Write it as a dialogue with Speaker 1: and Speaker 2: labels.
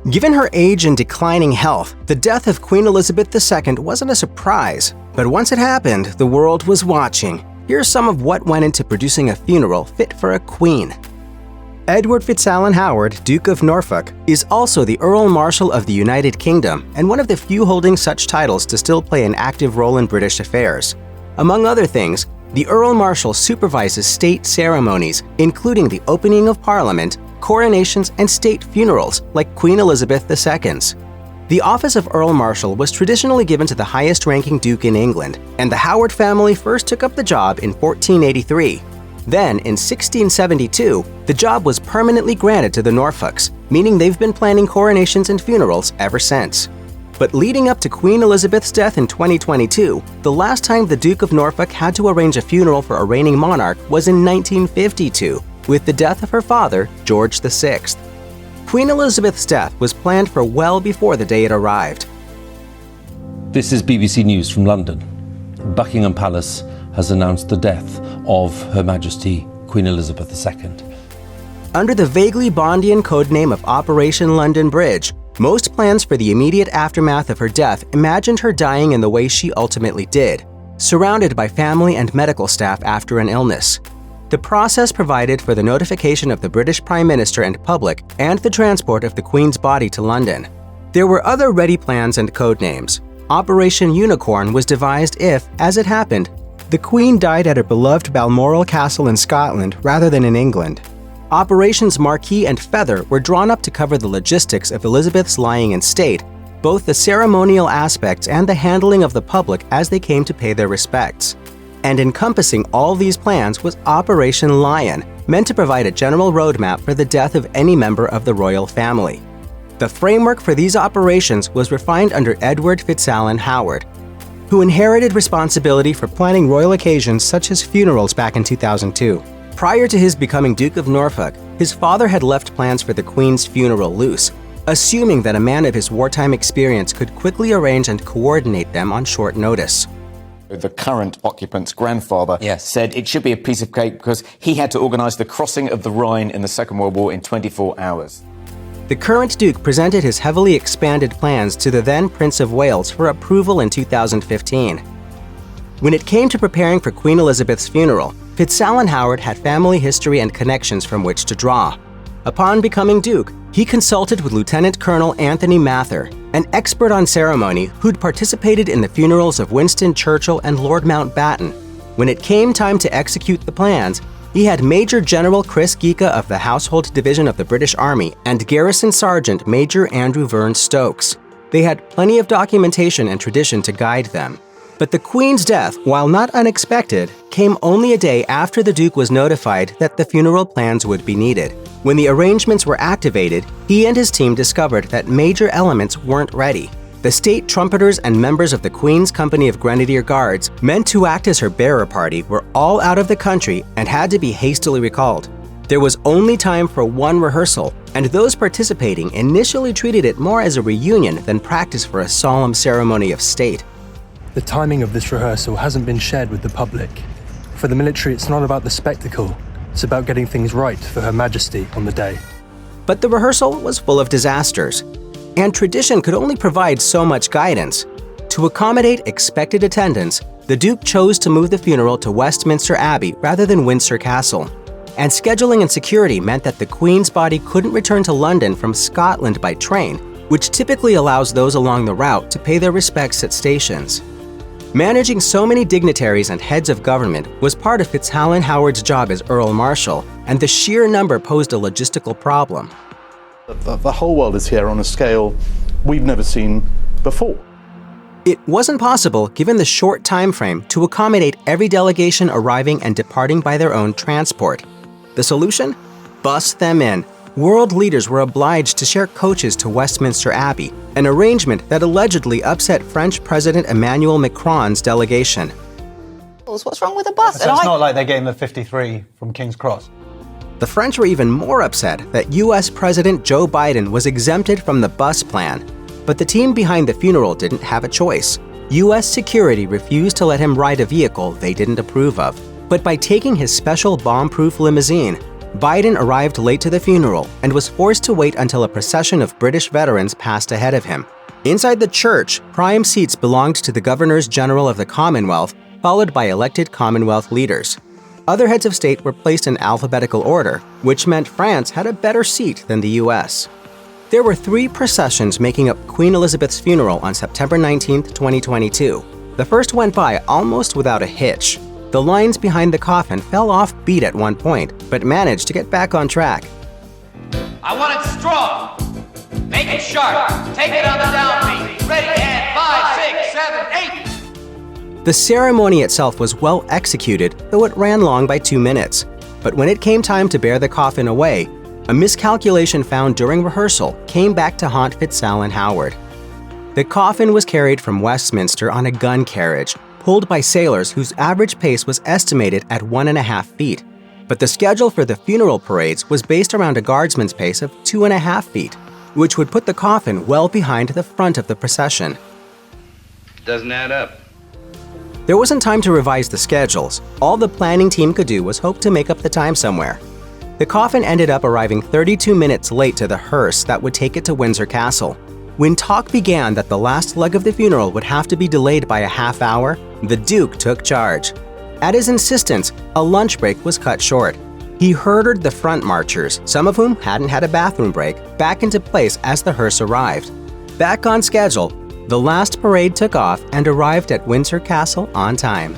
Speaker 1: Given her age and declining health, the death of Queen Elizabeth II wasn't a surprise. But once it happened, the world was watching. Here's some of what went into producing a funeral fit for a queen. Edward FitzAlan Howard, Duke of Norfolk, is also the Earl Marshal of the United Kingdom and one of the few holding such titles to still play an active role in British affairs. Among other things, the Earl Marshal supervises state ceremonies, including the opening of Parliament, coronations, and state funerals, like Queen Elizabeth II's. The office of Earl Marshal was traditionally given to the highest-ranking duke in England, and the Howard family first took up the job in 1483. Then, in 1672, the job was permanently granted to the Norfolks, meaning they've been planning coronations and funerals ever since. But leading up to Queen Elizabeth's death in 2022, the last time the Duke of Norfolk had to arrange a funeral for a reigning monarch was in 1952, with the death of her father, George VI. Queen Elizabeth's death was planned for well before the day it arrived.
Speaker 2: This is BBC News from London. Buckingham Palace has announced the death of Her Majesty Queen Elizabeth II.
Speaker 1: Under the vaguely Bondian codename of Operation London Bridge, most plans for the immediate aftermath of her death imagined her dying in the way she ultimately did, surrounded by family and medical staff after an illness. The process provided for the notification of the British Prime Minister and public and the transport of the Queen's body to London. There were other ready plans and codenames. Operation Unicorn was devised if, as it happened, the Queen died at her beloved Balmoral Castle in Scotland rather than in England. Operations Marquis and Feather were drawn up to cover the logistics of Elizabeth's lying in state, both the ceremonial aspects and the handling of the public as they came to pay their respects. And encompassing all these plans was Operation Lion, meant to provide a general roadmap for the death of any member of the royal family. The framework for these operations was refined under Edward FitzAlan Howard, who inherited responsibility for planning royal occasions such as funerals back in 2002. Prior to his becoming Duke of Norfolk, his father had left plans for the Queen's funeral loose, assuming that a man of his wartime experience could quickly arrange and coordinate them on short notice.
Speaker 3: The current occupant's grandfather said it should be a piece of cake because he had to organise the crossing of the Rhine in the Second World War in 24 hours.
Speaker 1: The current Duke presented his heavily expanded plans to the then Prince of Wales for approval in 2015. When it came to preparing for Queen Elizabeth's funeral, FitzAlan Howard had family history and connections from which to draw. Upon becoming Duke, he consulted with Lieutenant Colonel Anthony Mather, an expert on ceremony who'd participated in the funerals of Winston Churchill and Lord Mountbatten. When it came time to execute the plans, he had Major General Chris Geeka of the Household Division of the British Army and Garrison Sergeant Major Andrew Verne Stokes. They had plenty of documentation and tradition to guide them. But the Queen's death, while not unexpected, came only a day after the Duke was notified that the funeral plans would be needed. When the arrangements were activated, he and his team discovered that major elements weren't ready. The state trumpeters and members of the Queen's Company of Grenadier Guards, meant to act as her bearer party, were all out of the country and had to be hastily recalled. There was only time for one rehearsal, and those participating initially treated it more as a reunion than practice for a solemn ceremony of state.
Speaker 4: The timing of this rehearsal hasn't been shared with the public. For the military, it's not about the spectacle, it's about getting things right for Her Majesty on the day.
Speaker 1: But the rehearsal was full of disasters, and tradition could only provide so much guidance. To accommodate expected attendance, the Duke chose to move the funeral to Westminster Abbey rather than Windsor Castle. And scheduling and security meant that the Queen's body couldn't return to London from Scotland by train, which typically allows those along the route to pay their respects at stations. Managing so many dignitaries and heads of government was part of FitzAlan Howard's job as Earl Marshal, and the sheer number posed a logistical problem.
Speaker 5: The whole world is here on a scale we've never seen before.
Speaker 1: It wasn't possible, given the short time frame, to accommodate every delegation arriving and departing by their own transport. The solution? Bus them in. World leaders were obliged to share coaches to Westminster Abbey, an arrangement that allegedly upset French President Emmanuel Macron's delegation.
Speaker 6: What's wrong with the bus?
Speaker 7: So it's not like they gave him the 53 from King's Cross.
Speaker 1: The French were even more upset that US President Joe Biden was exempted from the bus plan. But the team behind the funeral didn't have a choice. US security refused to let him ride a vehicle they didn't approve of. But by taking his special bomb-proof limousine, Biden arrived late to the funeral and was forced to wait until a procession of British veterans passed ahead of him. Inside the church, prime seats belonged to the governors general of the Commonwealth, followed by elected Commonwealth leaders. Other heads of state were placed in alphabetical order, which meant France had a better seat than the US. There were 3 processions making up Queen Elizabeth's funeral on September 19, 2022. The first went by almost without a hitch. The lines behind the coffin fell off beat at one point, but managed to get back on track.
Speaker 8: I want it strong. Make it sharp. Take it on the downbeat. Ready, and 5, 6, 7, 8.
Speaker 1: The ceremony itself was well executed, though it ran long by 2 minutes. But when it came time to bear the coffin away, a miscalculation found during rehearsal came back to haunt Fitzalan Howard. The coffin was carried from Westminster on a gun carriage, pulled by sailors whose average pace was estimated at 1.5 feet. But the schedule for the funeral parades was based around a guardsman's pace of 2.5 feet, which would put the coffin well behind the front of the procession.
Speaker 9: Doesn't add up.
Speaker 1: There wasn't time to revise the schedules. All the planning team could do was hope to make up the time somewhere. The coffin ended up arriving 32 minutes late to the hearse that would take it to Windsor Castle. When talk began that the last leg of the funeral would have to be delayed by a half hour, the Duke took charge. At his insistence, a lunch break was cut short. He herded the front marchers, some of whom hadn't had a bathroom break, back into place as the hearse arrived. Back on schedule, the last parade took off and arrived at Windsor Castle on time.